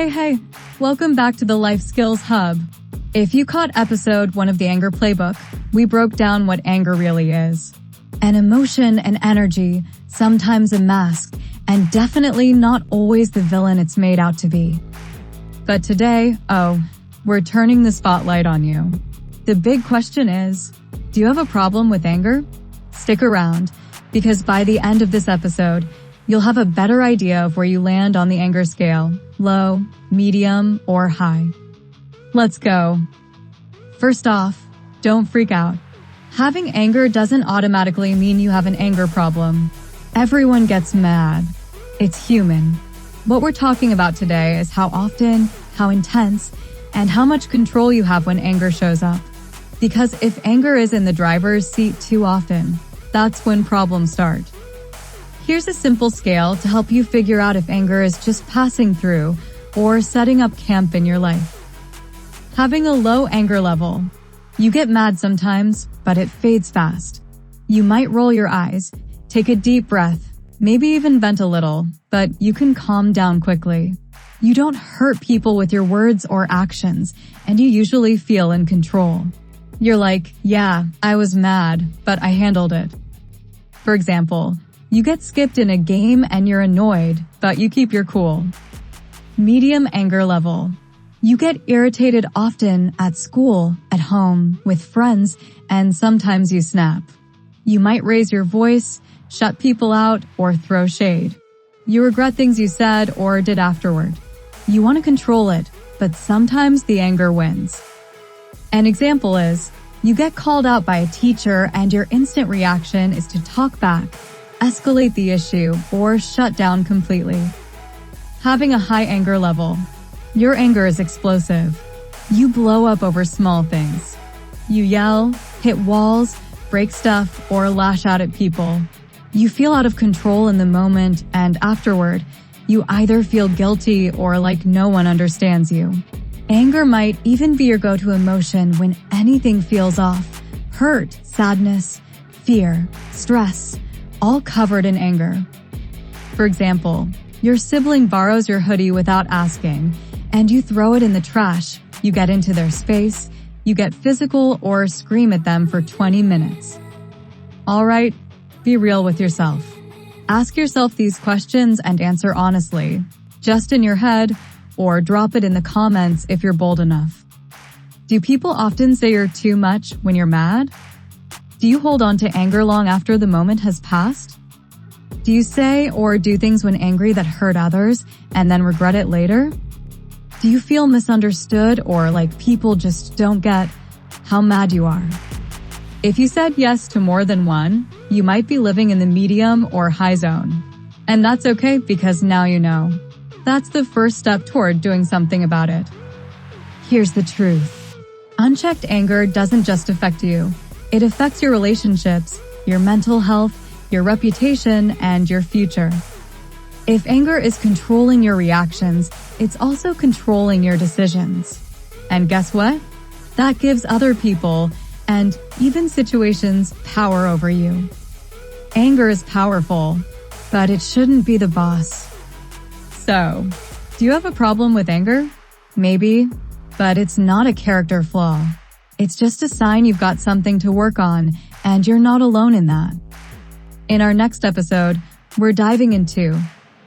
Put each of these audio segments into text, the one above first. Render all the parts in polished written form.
Hey, welcome back to the Life Skills Hub. If you caught episode 1 of the Anger Playbook, we broke down what anger really is. An emotion and energy, sometimes a mask, and definitely not always the villain it's made out to be. But today, we're turning the spotlight on you. The big question is, do you have a problem with anger? Stick around, because by the end of this episode, you'll have a better idea of where you land on the anger scale, low, medium, or high. Let's go. First off, don't freak out. Having anger doesn't automatically mean you have an anger problem. Everyone gets mad. It's human. What we're talking about today is how often, how intense, and how much control you have when anger shows up. Because if anger is in the driver's seat too often, that's when problems start. Here's a simple scale to help you figure out if anger is just passing through or setting up camp in your life. Having a low anger level. You get mad sometimes, but it fades fast. You might roll your eyes, take a deep breath, maybe even vent a little, but you can calm down quickly. You don't hurt people with your words or actions, and you usually feel in control. You're like, yeah, I was mad, but I handled it. For example, you get skipped in a game and you're annoyed, but you keep your cool. Medium anger level. You get irritated often at school, at home, with friends, and sometimes you snap. You might raise your voice, shut people out, or throw shade. You regret things you said or did afterward. You want to control it, but sometimes the anger wins. An example is, you get called out by a teacher and your instant reaction is to talk back, escalate the issue, or shut down completely. Having a high anger level. Your anger is explosive. You blow up over small things. You yell, hit walls, break stuff, or lash out at people. You feel out of control in the moment, and afterward, you either feel guilty or like no one understands you. Anger might even be your go-to emotion when anything feels off. Hurt, sadness, fear, stress, all covered in anger. For example, your sibling borrows your hoodie without asking, and you throw it in the trash. You get into their space, you get physical or scream at them for 20 minutes. All right, be real with yourself. Ask yourself these questions and answer honestly, just in your head, or drop it in the comments if you're bold enough. Do people often say you're too much when you're mad? Do you hold on to anger long after the moment has passed? Do you say or do things when angry that hurt others and then regret it later? Do you feel misunderstood or like people just don't get how mad you are? If you said yes to more than one, you might be living in the medium or high zone. And that's okay because now you know. That's the first step toward doing something about it. Here's the truth. Unchecked anger doesn't just affect you. It affects your relationships, your mental health, your reputation, and your future. If anger is controlling your reactions, it's also controlling your decisions. And guess what? That gives other people, and even situations, power over you. Anger is powerful, but it shouldn't be the boss. So, do you have a problem with anger? Maybe, but it's not a character flaw. It's just a sign you've got something to work on, and you're not alone in that. In our next episode, we're diving into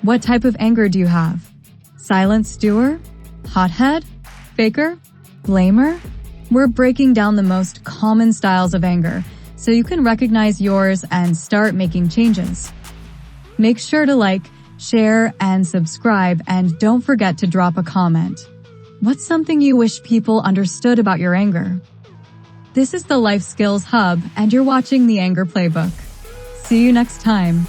what type of anger do you have? Silent stewer? Hothead? Faker? Blamer? We're breaking down the most common styles of anger, so you can recognize yours and start making changes. Make sure to like, share, and subscribe, and don't forget to drop a comment. What's something you wish people understood about your anger? This is the Life Skills Hub, and you're watching the Anger Playbook. See you next time.